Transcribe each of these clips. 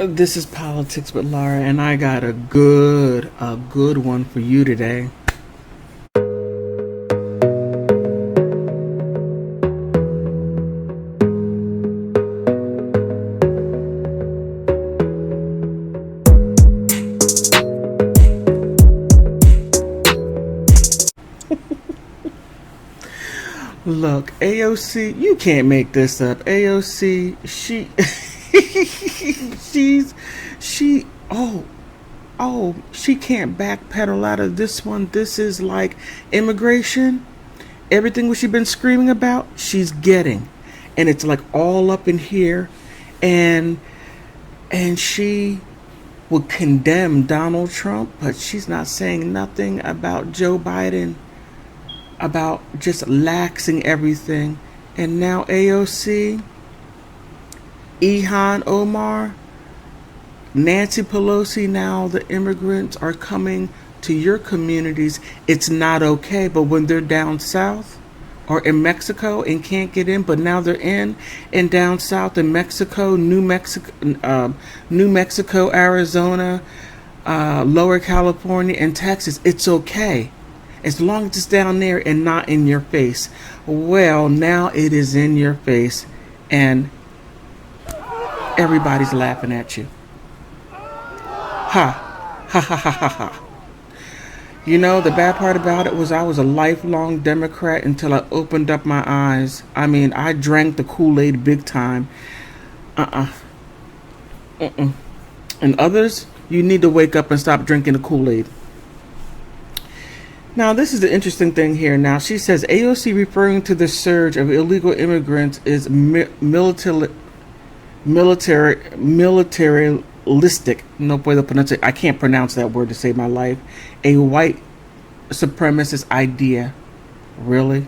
This is Politics with Laura, and I got a good one for you today. Look, AOC, you can't make this up. AOC, she's, she, she can't backpedal out of this one. This is like immigration. Everything what she's been screaming about, she's getting. And it's like all up in here. And she would condemn Donald Trump, but she's not saying nothing about Joe Biden, about just laxing everything. And now AOC, Ilhan Omar, Nancy Pelosi, now the immigrants are coming to your communities. It's not okay, but when they're down south or in Mexico and can't get in, but now they're in, and down south in Mexico, New Mexico, Arizona, Lower California, and Texas, it's okay as long as it's down there and not in your face. Well, now it is in your face, and everybody's laughing at you. Ha ha ha ha ha ha. You know, the bad part about it was I was a lifelong Democrat until I opened up my eyes. I mean, I drank the Kool-Aid big time. And others, you need to wake up and stop drinking the Kool-Aid. Now, this is the interesting thing here. Now, she says AOC referring to the surge of illegal immigrants is militaristic. No puedo pronunciar. I can't pronounce that word to save my life. A white supremacist idea. Really?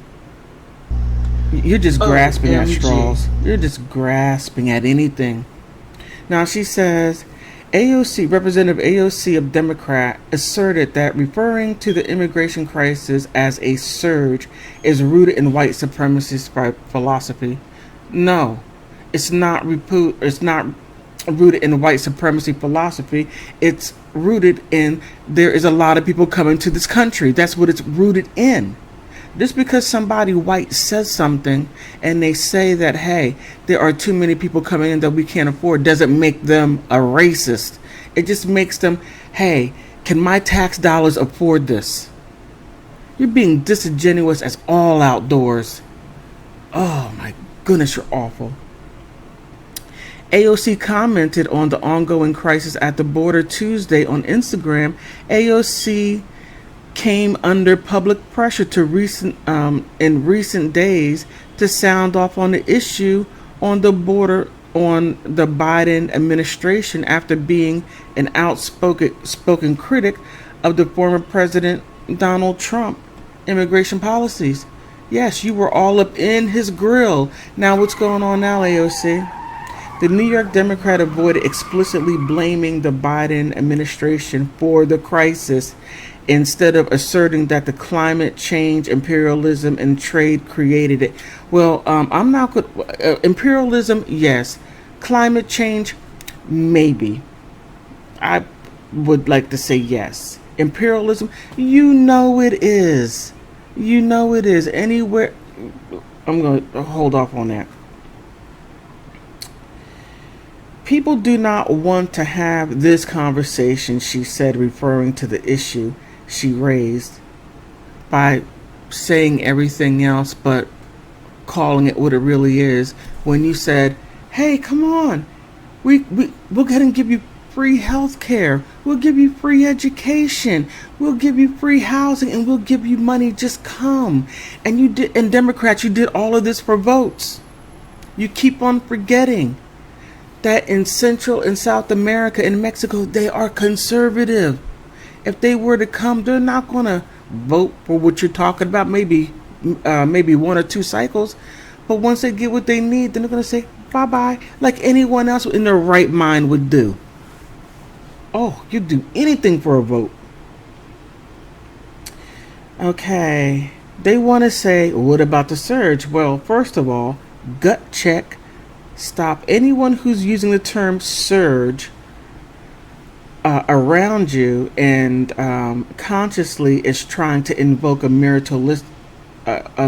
You're just grasping at straws. You're just grasping at anything. Now she says, Representative AOC of Democrat asserted that referring to the immigration crisis as a surge is rooted in white supremacist philosophy. No, it's not rooted in white supremacy philosophy. It's rooted in there is a lot of people coming to this country. That's what it's rooted in. Just because somebody white says something and they say that, hey, there are too many people coming in that we can't afford, doesn't make them a racist. It just makes them, hey, can my tax dollars afford this? You're being disingenuous as all outdoors. Oh my goodness, you're awful. AOC commented on the ongoing crisis at the border Tuesday on Instagram. AOC came under public pressure in recent days to sound off on the issue on the border on the Biden administration after being an outspoken critic of the former President Donald Trump immigration policies. Yes, you were all up in his grill. Now what's going on now, AOC? The New York Democrat avoided explicitly blaming the Biden administration for the crisis, instead of asserting that the climate change, imperialism, and trade created it. Well, I'm not good. Imperialism, yes. Climate change, maybe. I would like to say yes. Imperialism, you know it is. You know it is. Anywhere. I'm going to hold off on that. People do not want to have this conversation, she said, referring to the issue she raised by saying everything else but calling it what it really is. When you said, hey, come on, we'll go ahead and give you free health care, we'll give you free education, we'll give you free housing, and we'll give you money, just come. And you did, and Democrats, you did all of this for votes. You keep on forgetting that in Central and South America and Mexico, they are conservative. If they were to come, they're not going to vote for what you're talking about, maybe one or two cycles. But once they get what they need, then they're going to say bye-bye, like anyone else in their right mind would do. Oh, you'd do anything for a vote. Okay. They want to say, what about the surge? Well, first of all, gut check. Stop anyone who's using the term surge around you, and consciously is trying to invoke a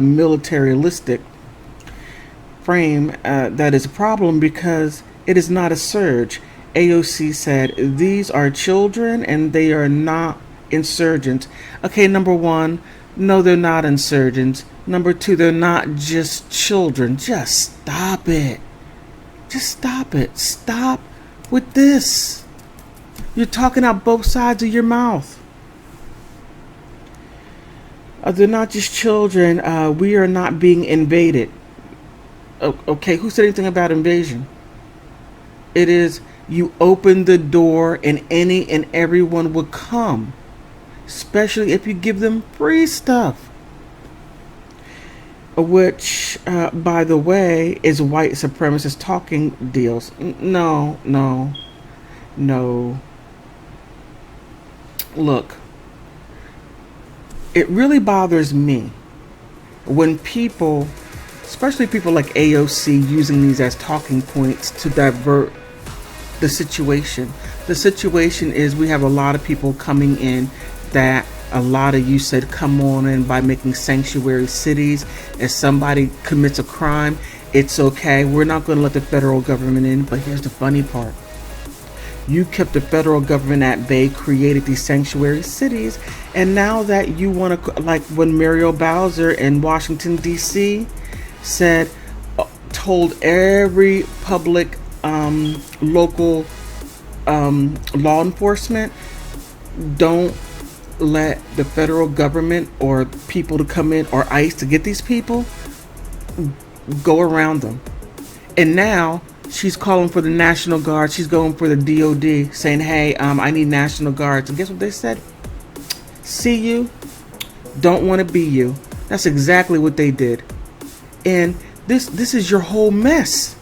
militaristic frame, that is a problem because it is not a surge. AOC said these are children and they are not insurgents. Okay, number one, no, they're not insurgents. Number two, they're not just children. Just stop it. Just stop it. Stop with this. You're talking out both sides of your mouth. They're not just children. We are not being invaded. Okay, who said anything about invasion? It is you open the door and any and everyone will come, especially if you give them free stuff. Which, by the way, is white supremacist talking deals. No. Look, it really bothers me when people, especially people like AOC, using these as talking points to divert the situation. The situation is we have a lot of people coming in that a lot of you said come on in by making sanctuary cities. If somebody commits a crime, it's okay. We're not going to let the federal government in. But here's the funny part. You kept the federal government at bay, created these sanctuary cities, and now that you want to, like when Meriel Bowser in Washington, D.C. said, told every public local law enforcement, don't let the federal government or people to come in or ICE to get these people, go around them. And now she's calling for the National Guard. She's going for the DOD, saying, hey, I need National Guards. And guess what they said? See you, don't want to be you. That's exactly what they did. And this is your whole mess.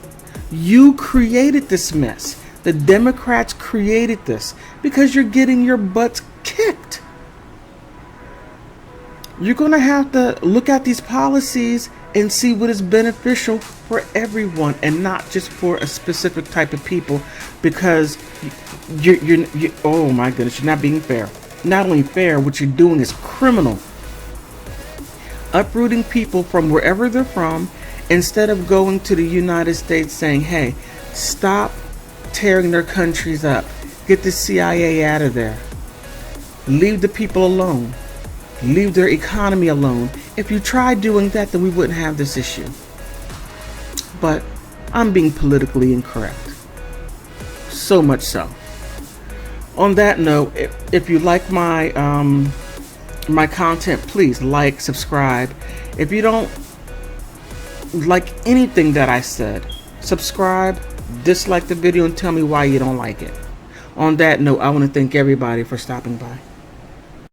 You created this mess. The Democrats created this because you're getting your butts kicked. You're going to have to look at these policies and see what is beneficial for everyone and not just for a specific type of people, because you're oh my goodness, you're not being fair. Not only fair, what you're doing is criminal. Uprooting people from wherever they're from instead of going to the United States saying, hey, stop tearing their countries up. Get the CIA out of there. Leave the people alone. Leave their economy alone. If you tried doing that, then we wouldn't have this issue. But I'm being politically incorrect. So much so. On that note, if you like my my content, please like, subscribe. If you don't like anything that I said, subscribe, dislike the video, and tell me why you don't like it. On that note, I want to thank everybody for stopping by.